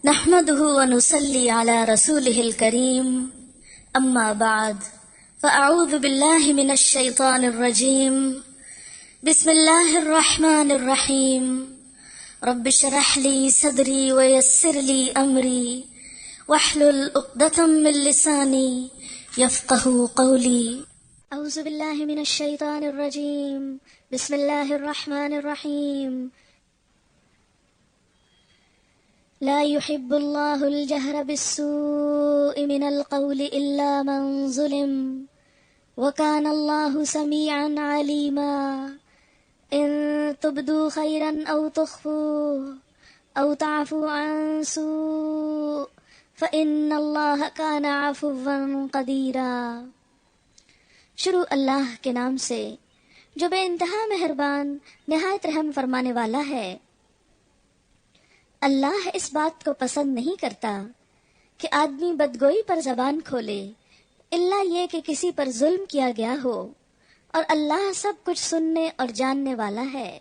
نحمده ونصلي على رسوله الكريم أما بعد فأعوذ بالله من الشيطان الرجيم بسم الله الرحمن الرحيم رب اشرح لي صدري ويسر لي أمري واحلل عقدة من لساني يفقهوا قولي أعوذ بالله من الشيطان الرجيم بسم الله الرحمن الرحيم لا يحب الله الجهر بالسوء من القول إلا من ظلم وكان الله سميعا عليما إن تبدوا خيرا أو تخفوه أو تعفوا عن سوء فإن الله كان عفوا قديرا۔ شروع اللہ کے نام سے جو بے انتہا مہربان نہایت رحم فرمانے والا ہے۔ اللہ اس بات کو پسند نہیں کرتا کہ آدمی بدگوئی پر زبان کھولے الا یہ کہ کسی پر ظلم کیا گیا ہو، اور اللہ سب کچھ سننے اور جاننے والا ہے۔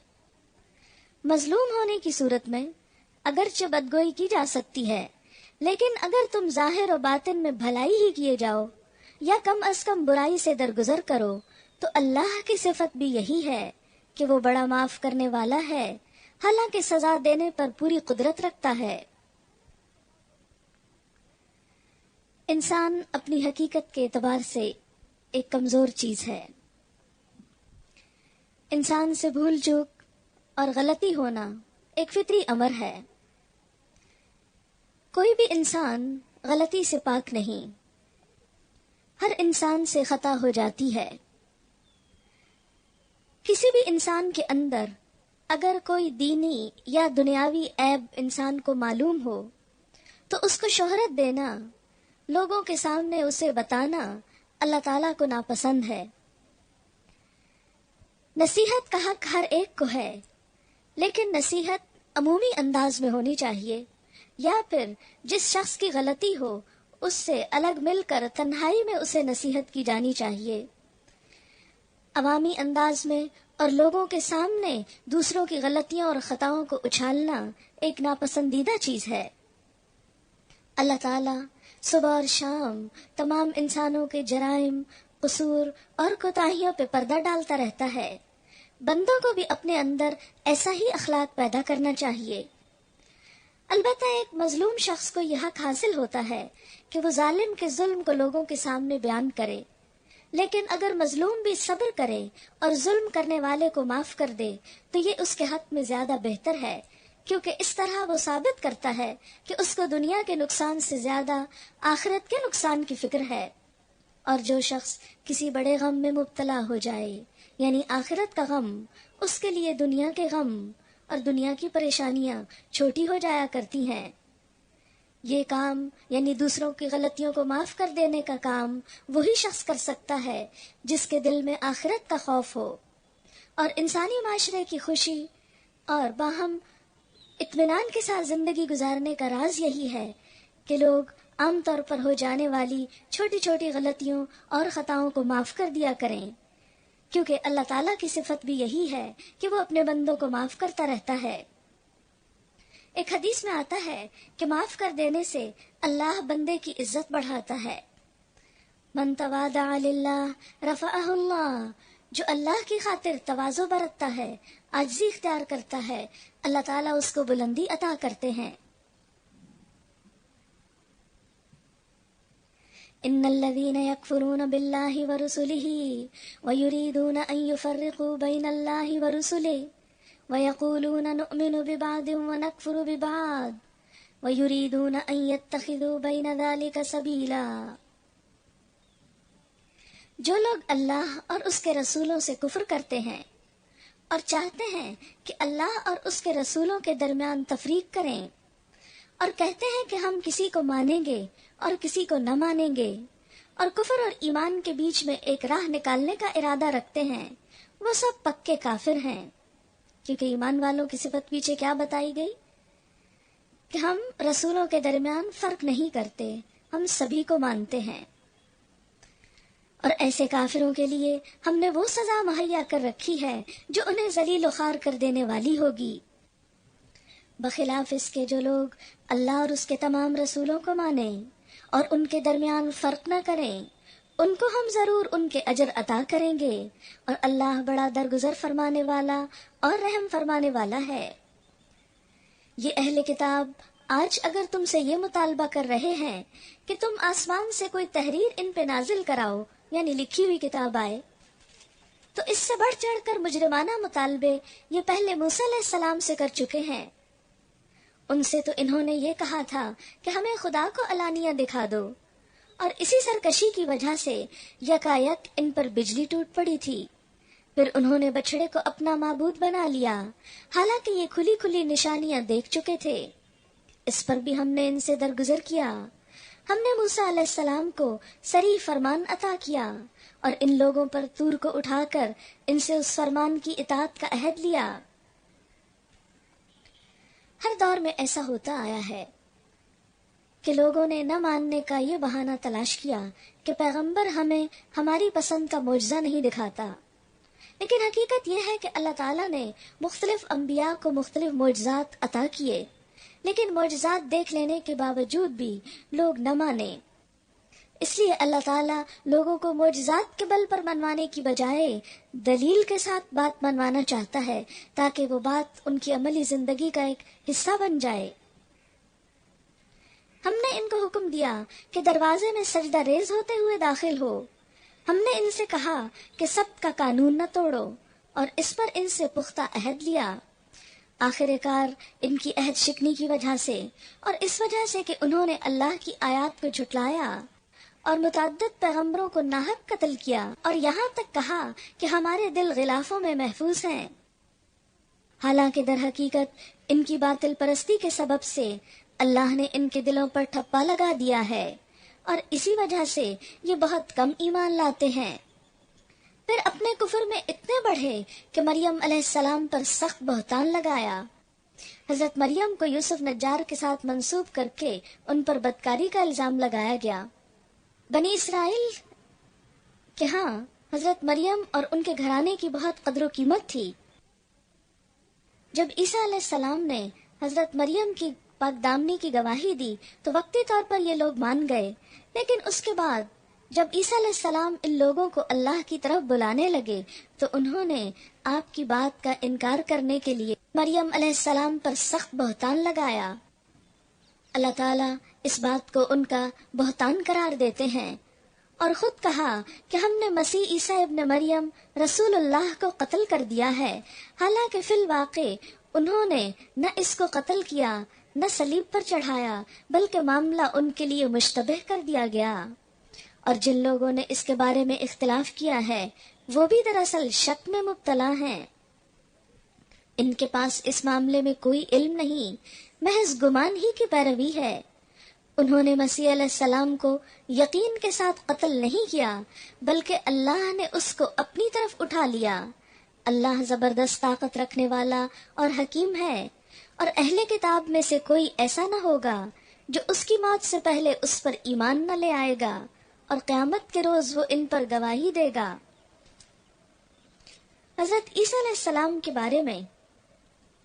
مظلوم ہونے کی صورت میں اگرچہ بدگوئی کی جا سکتی ہے، لیکن اگر تم ظاہر و باطن میں بھلائی ہی کیے جاؤ یا کم از کم برائی سے درگزر کرو تو اللہ کی صفت بھی یہی ہے کہ وہ بڑا معاف کرنے والا ہے، حالانکہ سزا دینے پر پوری قدرت رکھتا ہے۔ انسان اپنی حقیقت کے اعتبار سے ایک کمزور چیز ہے۔ انسان سے بھول چوک اور غلطی ہونا ایک فطری امر ہے۔ کوئی بھی انسان غلطی سے پاک نہیں، ہر انسان سے خطا ہو جاتی ہے۔ کسی بھی انسان کے اندر اگر کوئی دینی یا دنیاوی عیب انسان کو معلوم ہو تو اس کو شہرت دینا، لوگوں کے سامنے اسے بتانا اللہ تعالیٰ کو ناپسند ہے۔ نصیحت کا حق ہر ایک کو ہے، لیکن نصیحت عمومی انداز میں ہونی چاہیے، یا پھر جس شخص کی غلطی ہو اس سے الگ مل کر تنہائی میں اسے نصیحت کی جانی چاہیے۔ عوامی انداز میں اور لوگوں کے سامنے دوسروں کی غلطیوں اور خطاؤں کو اچھالنا ایک ناپسندیدہ چیز ہے۔ اللہ تعالیٰ صبح اور شام تمام انسانوں کے جرائم، قصور اور کوتاہیوں پہ پردہ ڈالتا رہتا ہے۔ بندوں کو بھی اپنے اندر ایسا ہی اخلاق پیدا کرنا چاہیے۔ البتہ ایک مظلوم شخص کو یہ حق حاصل ہوتا ہے کہ وہ ظالم کے ظلم کو لوگوں کے سامنے بیان کرے، لیکن اگر مظلوم بھی صبر کرے اور ظلم کرنے والے کو معاف کر دے تو یہ اس کے حق میں زیادہ بہتر ہے، کیونکہ اس طرح وہ ثابت کرتا ہے کہ اس کو دنیا کے نقصان سے زیادہ آخرت کے نقصان کی فکر ہے۔ اور جو شخص کسی بڑے غم میں مبتلا ہو جائے، یعنی آخرت کا غم، اس کے لیے دنیا کے غم اور دنیا کی پریشانیاں چھوٹی ہو جایا کرتی ہیں۔ یہ کام یعنی دوسروں کی غلطیوں کو معاف کر دینے کا کام وہی شخص کر سکتا ہے جس کے دل میں آخرت کا خوف ہو۔ اور انسانی معاشرے کی خوشی اور باہم اطمینان کے ساتھ زندگی گزارنے کا راز یہی ہے کہ لوگ عام طور پر ہو جانے والی چھوٹی چھوٹی غلطیوں اور خطاؤں کو معاف کر دیا کریں، کیونکہ اللہ تعالیٰ کی صفت بھی یہی ہے کہ وہ اپنے بندوں کو معاف کرتا رہتا ہے۔ ایک حدیث میں آتا ہے کہ معاف کر دینے سے اللہ بندے کی عزت بڑھاتا ہے۔ من تواضع للہ رفعہ اللہ، جو اللہ کی خاطر تواضع برتتا ہے، عاجزی اختیار کرتا ہے، اللہ تعالیٰ اس کو بلندی عطا کرتے ہیں۔ ان الذين يكفرون بالله ورسله ويريدون ان يفرقوا بين الله ورسله وَيَقُولُونَ نُؤْمِنُ بِبَعْضٍ وَنَكْفُرُ بِبَعْضٍ وَيُرِيدُونَ أَن يَتَّخِذُوا بَيْنَ ذَلِكَ سَبِيلًا۔ جو لوگ اللہ اور اس کے رسولوں سے کفر کرتے ہیں اور چاہتے ہیں کہ اللہ اور اس کے رسولوں کے درمیان تفریق کریں، اور کہتے ہیں کہ ہم کسی کو مانیں گے اور کسی کو نہ مانیں گے، اور کفر اور ایمان کے بیچ میں ایک راہ نکالنے کا ارادہ رکھتے ہیں، وہ سب پکے کافر ہیں۔ کیونکہ ایمان والوں کی صفت پیچھے کیا بتائی گئی کہ ہم رسولوں کے درمیان فرق نہیں کرتے، ہم سبھی کو مانتے ہیں۔ اور ایسے کافروں کے لیے ہم نے وہ سزا مہیا کر رکھی ہے جو انہیں ذلیل و خوار کر دینے والی ہوگی۔ بخلاف اس کے جو لوگ اللہ اور اس کے تمام رسولوں کو مانیں اور ان کے درمیان فرق نہ کریں، ان کو ہم ضرور ان کے اجر عطا کریں گے، اور اللہ بڑا درگزر فرمانے والا اور رحم فرمانے والا ہے۔ یہ اہل کتاب آج اگر تم سے یہ مطالبہ کر رہے ہیں کہ تم آسمان سے کوئی تحریر ان پہ نازل کراؤ، یعنی لکھی ہوئی کتاب آئے، تو اس سے بڑھ چڑھ کر مجرمانہ مطالبے یہ پہلے موسیٰ علیہ السلام سے کر چکے ہیں۔ ان سے تو انہوں نے یہ کہا تھا کہ ہمیں خدا کو علانیہ دکھا دو، اور اسی سرکشی کی وجہ سے یکایک ان پر بجلی ٹوٹ پڑی تھی۔ پھر انہوں نے بچڑے کو اپنا معبود بنا لیا، حالانکہ یہ کھلی کھلی نشانیاں دیکھ چکے تھے۔ اس پر بھی ہم نے ان سے درگزر کیا۔ ہم نے موسیٰ علیہ السلام کو صریح فرمان عطا کیا، اور ان لوگوں پر طور کو اٹھا کر ان سے اس فرمان کی اطاعت کا عہد لیا۔ ہر دور میں ایسا ہوتا آیا ہے کہ لوگوں نے نہ ماننے کا یہ بہانہ تلاش کیا کہ پیغمبر ہمیں ہماری پسند کا معجزہ نہیں دکھاتا، لیکن حقیقت یہ ہے کہ اللہ تعالیٰ نے مختلف انبیاء کو مختلف معجزات عطا کیے، لیکن معجزات دیکھ لینے کے باوجود بھی لوگ نہ مانے۔ اس لیے اللہ تعالیٰ لوگوں کو معجزات کے بل پر منوانے کی بجائے دلیل کے ساتھ بات منوانا چاہتا ہے، تاکہ وہ بات ان کی عملی زندگی کا ایک حصہ بن جائے۔ ہم نے ان کو حکم دیا کہ دروازے میں سجدہ ریز ہوتے ہوئے داخل ہو۔ ہم نے ان سے کہا کہ سبت کا قانون نہ توڑو، اور اس پر ان سے پختہ عہد لیا۔ آخر کار ان کی عہد شکنی کی وجہ سے، اور اس وجہ سے کہ انہوں نے اللہ کی آیات کو جھٹلایا اور متعدد پیغمبروں کو ناحق قتل کیا، اور یہاں تک کہا کہ ہمارے دل غلافوں میں محفوظ ہیں، حالانکہ در حقیقت ان کی باطل پرستی کے سبب سے اللہ نے ان کے دلوں پر ٹھپا لگا دیا ہے، اور اسی وجہ سے یہ بہت کم ایمان لاتے ہیں۔ پھر اپنے کفر میں اتنے بڑھے کہ مریم علیہ السلام پر سخت بہتان لگایا۔ حضرت مریم کو یوسف نجار کے ساتھ منسوب کر کے ان پر بدکاری کا الزام لگایا گیا۔ بنی اسرائیل کہ ہاں حضرت مریم اور ان کے گھرانے کی بہت قدر و قیمت تھی۔ جب عیسیٰ علیہ السلام نے حضرت مریم کی پاک دامنی کی گواہی دی تو وقتی طور پر یہ لوگ مان گئے، لیکن اس کے بعد جب عیسیٰ علیہ السلام ان لوگوں کو اللہ کی طرف بلانے لگے تو انہوں نے آپ کی بات کا انکار کرنے کے لیے مریم علیہ السلام پر سخت بہتان لگایا۔ اللہ تعالیٰ اس بات کو ان کا بہتان قرار دیتے ہیں، اور خود کہا کہ ہم نے مسیح عیسیٰ ابن مریم رسول اللہ کو قتل کر دیا ہے، حالانکہ فی الواقع انہوں نے نہ اس کو قتل کیا نہ صلیب پر چڑھایا، بلکہ معاملہ ان کے لیے مشتبہ کر دیا گیا۔ اور جن لوگوں نے اس کے بارے میں اختلاف کیا ہے وہ بھی دراصل شک میں مبتلا ہیں۔ ان کے پاس اس معاملے میں کوئی علم نہیں، محض گمان ہی کی پیروی ہے۔ انہوں نے مسیح علیہ السلام کو یقین کے ساتھ قتل نہیں کیا، بلکہ اللہ نے اس کو اپنی طرف اٹھا لیا۔ اللہ زبردست طاقت رکھنے والا اور حکیم ہے، اور اہل کتاب میں سے کوئی ایسا نہ ہوگا جو اس کی موت سے پہلے اس پر ایمان نہ لے آئے گا، اور قیامت کے روز وہ ان پر گواہی دے گا۔ حضرت عیسیٰ علیہ السلام کے بارے میں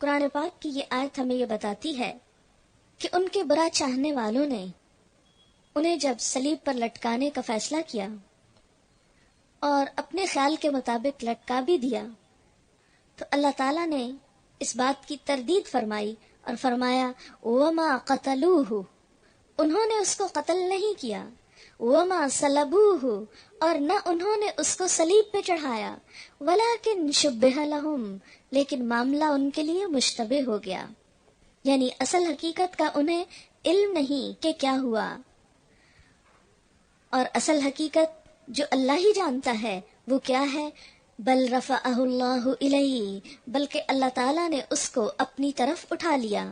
قرآن پاک کی یہ آیت ہمیں یہ بتاتی ہے کہ ان کے برا چاہنے والوں نے انہیں جب صلیب پر لٹکانے کا فیصلہ کیا اور اپنے خیال کے مطابق لٹکا بھی دیا، تو اللہ تعالیٰ نے اس بات کی تردید فرمائی اور فرمایا وَمَا قَتَلُوهُ، انہوں نے اس کو قتل نہیں کیا، وَمَا صَلَبُوهُ، اور نہ انہوں نے اس کو صلیب پہ چڑھایا، وَلَكِنْ شُبِّهَ لَهُمْ، لیکن معاملہ ان کے لیے مشتبہ ہو گیا، یعنی اصل حقیقت کا انہیں علم نہیں کہ کیا ہوا، اور اصل حقیقت جو اللہ ہی جانتا ہے وہ کیا ہے، بل رفعہ اللہ الیہ، بلکہ اللہ تعالیٰ نے اس کو اپنی طرف اٹھا لیا۔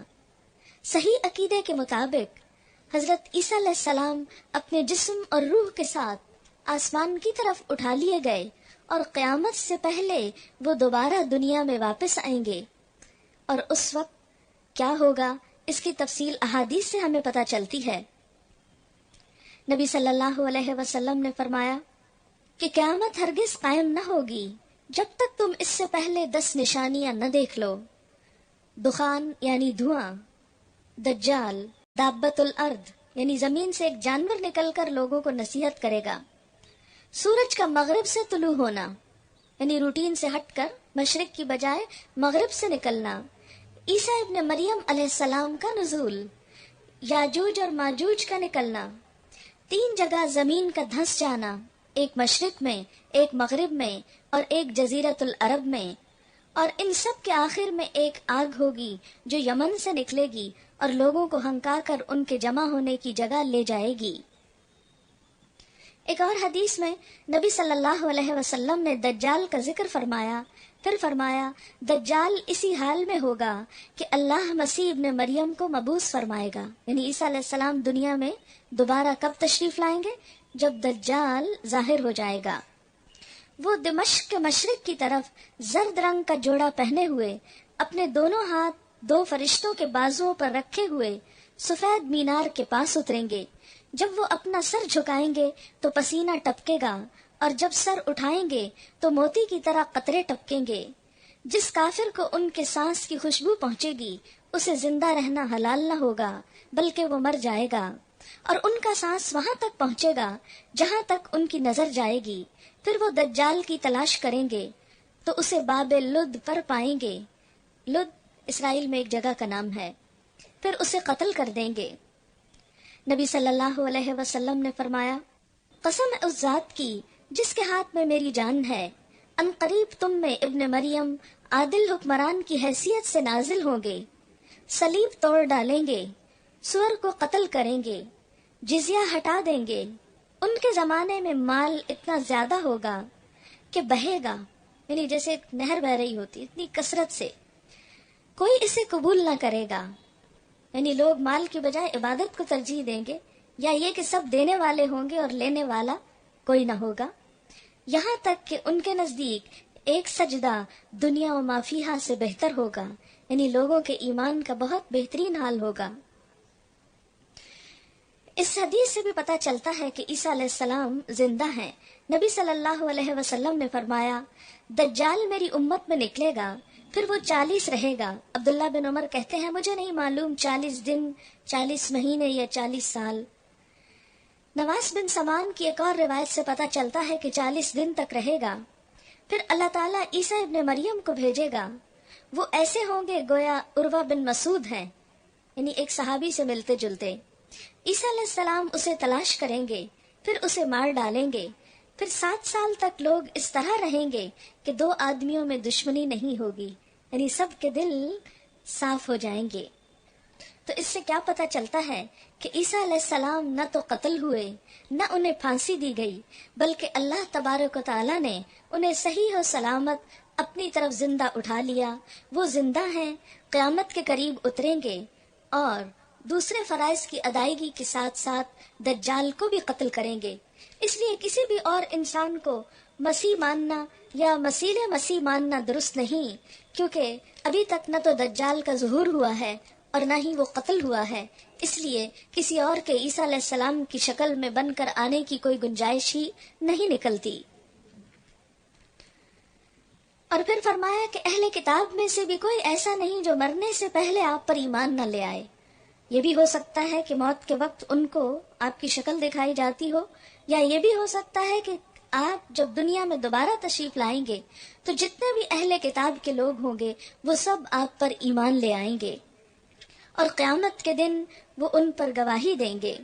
صحیح عقیدے کے مطابق حضرت عیسیٰ علیہ السلام اپنے جسم اور روح کے ساتھ آسمان کی طرف اٹھا لیے گئے، اور قیامت سے پہلے وہ دوبارہ دنیا میں واپس آئیں گے، اور اس وقت کیا ہوگا اس کی تفصیل احادیث سے ہمیں پتہ چلتی ہے۔ نبی صلی اللہ علیہ وسلم نے فرمایا کہ قیامت ہرگز قائم نہ ہوگی جب تک تم اس سے پہلے 10 نشانیاں نہ دیکھ لو۔ دخان یعنی دھواں، دجال دابت الارض یعنی زمین سے ایک جانور نکل کر لوگوں کو نصیحت کرے گا، سورج کا مغرب سے طلوع ہونا یعنی روٹین سے ہٹ کر مشرق کی بجائے مغرب سے نکلنا، عیسیٰ ابن مریم علیہ السلام کا نزول، یاجوج اور ماجوج کا نکلنا، 3 جگہ زمین کا دھنس جانا، ایک مشرق میں، ایک مغرب میں اور ایک جزیرۃ العرب میں، اور ان سب کے آخر میں ایک آگ ہوگی جو یمن سے نکلے گی اور لوگوں کو ہنکا کر ان کے جمع ہونے کی جگہ لے جائے گی۔ ایک اور حدیث میں نبی صلی اللہ علیہ وسلم نے دجال کا ذکر فرمایا، پھر فرمایا دجال اسی حال میں ہوگا کہ اللہ مسیح ابن مریم کو مبعوث فرمائے گا، یعنی عیسیٰ علیہ السلام دنیا میں دوبارہ کب تشریف لائیں گے؟ جب دجال ظاہر ہو جائے گا۔ وہ دمشق کے مشرق کی طرف زرد رنگ کا جوڑا پہنے ہوئے، اپنے دونوں ہاتھ 2 فرشتوں کے بازوؤں پر رکھے ہوئے سفید مینار کے پاس اتریں گے۔ جب وہ اپنا سر جھکائیں گے تو پسینہ ٹپکے گا، اور جب سر اٹھائیں گے تو موتی کی طرح قطرے ٹپکیں گے۔ جس کافر کو ان کے سانس کی خوشبو پہنچے گی اسے زندہ رہنا حلال نہ ہوگا بلکہ وہ مر جائے گا، اور ان کا سانس وہاں تک پہنچے گا جہاں تک ان کی نظر جائے گی۔ پھر وہ دجال کی تلاش کریں گے تو اسے باب لد پر پائیں گے، لد اسرائیل میں ایک جگہ کا نام ہے، پھر اسے قتل کر دیں گے۔ نبی صلی اللہ علیہ وسلم نے فرمایا، قسم ہے اس ذات کی جس کے ہاتھ میں میری جان ہے، ان قریب تم میں ابن مریم عادل حکمران کی حیثیت سے نازل ہوں گے، صلیب توڑ ڈالیں گے، سور کو قتل کریں گے، جزیہ ہٹا دیں گے۔ ان کے زمانے میں مال اتنا زیادہ ہوگا کہ بہے گا، یعنی جیسے ایک نہر بہ رہی ہوتی، اتنی کثرت سے کوئی اسے قبول نہ کرے گا، یعنی لوگ مال کی بجائے عبادت کو ترجیح دیں گے، یا یہ کہ سب دینے والے ہوں گے اور لینے والا کوئی نہ ہوگا، یہاں تک کہ ان کے نزدیک ایک سجدہ دنیا و ما فیہا سے بہتر ہوگا، یعنی لوگوں کے ایمان کا بہت بہترین حال ہوگا۔ اس حدیث سے بھی پتہ چلتا ہے کہ عیسیٰ علیہ السلام زندہ ہیں۔ نبی صلی اللہ علیہ وسلم نے فرمایا، دجال میری امت میں نکلے گا، پھر وہ 40 رہے گا۔ عبداللہ بن عمر کہتے ہیں مجھے نہیں معلوم 40 دن، 40 مہینے یا 40 سال۔ نواس بن سمان کی ایک اور روایت سے پتہ چلتا ہے کہ 40 دن تک رہے گا، پھر اللہ تعالیٰ عیسیٰ ابن مریم کو بھیجے گا۔ وہ ایسے ہوں گے گویا عروہ بن مسعود ہیں، یعنی ایک صحابی سے ملتے جلتے۔ عیسیٰ علیہ السلام اسے تلاش کریں گے، پھر اسے مار ڈالیں گے، پھر 7 سال تک لوگ اس طرح رہیں گے کہ 2 آدمیوں میں دشمنی نہیں ہوگی، یعنی سب کے دل صاف ہو جائیں گے۔ تو اس سے کیا پتہ چلتا ہے کہ عیسیٰ علیہ السلام نہ تو قتل ہوئے، نہ انہیں پھانسی دی گئی، بلکہ اللہ تبارک و تعالیٰ نے انہیں صحیح و سلامت اپنی طرف زندہ اٹھا لیا۔ وہ زندہ ہیں، قیامت کے قریب اتریں گے، اور دوسرے فرائض کی ادائیگی کے ساتھ ساتھ دجال کو بھی قتل کریں گے۔ اس لیے کسی بھی اور انسان کو مسیح ماننا یا مسیح مسیح ماننا درست نہیں، کیونکہ ابھی تک نہ تو دجال کا ظہور ہوا ہے اور نہ ہی وہ قتل ہوا ہے، اس لیے کسی اور کے عیسیٰ علیہ السلام کی شکل میں بن کر آنے کی کوئی گنجائش ہی نہیں نکلتی۔ اور پھر فرمایا کہ اہل کتاب میں سے بھی کوئی ایسا نہیں جو مرنے سے پہلے آپ پر ایمان نہ لے آئے۔ یہ بھی ہو سکتا ہے کہ موت کے وقت ان کو آپ کی شکل دکھائی جاتی ہو، یا یہ بھی ہو سکتا ہے کہ آپ جب دنیا میں دوبارہ تشریف لائیں گے تو جتنے بھی اہل کتاب کے لوگ ہوں گے وہ سب آپ پر ایمان لے آئیں گے، اور قیامت کے دن وہ ان پر گواہی دیں گے۔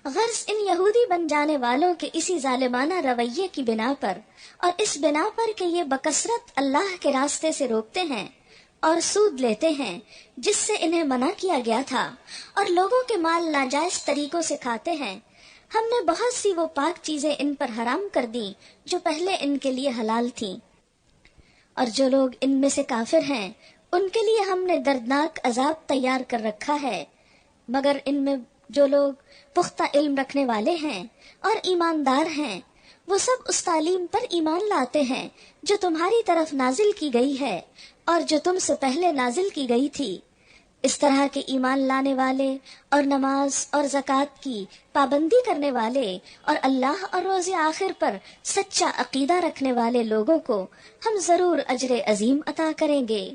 غرض ان یہودی بن جانے والوں کے اسی ظالمانہ رویے کی بنا پر، اور اس بنا پر کہ یہ بکثرت اللہ کے راستے سے روکتے ہیں اور سود لیتے ہیں جس سے انہیں منع کیا گیا تھا، اور لوگوں کے مال ناجائز طریقوں سے کھاتے ہیں، ہم نے بہت سی وہ پاک چیزیں ان پر حرام کر دیں جو پہلے ان کے لیے حلال تھیں، اور جو لوگ ان میں سے کافر ہیں ان کے لیے ہم نے دردناک عذاب تیار کر رکھا ہے، مگر ان میں جو لوگ پختہ علم رکھنے والے ہیں اور ایماندار ہیں وہ سب اس تعلیم پر ایمان لاتے ہیں جو تمہاری طرف نازل کی گئی ہے اور جو تم سے پہلے نازل کی گئی تھی۔ اس طرح کے ایمان لانے والے اور نماز اور زکوٰۃ کی پابندی کرنے والے اور اللہ اور روز آخر پر سچا عقیدہ رکھنے والے لوگوں کو ہم ضرور اجر عظیم عطا کریں گے۔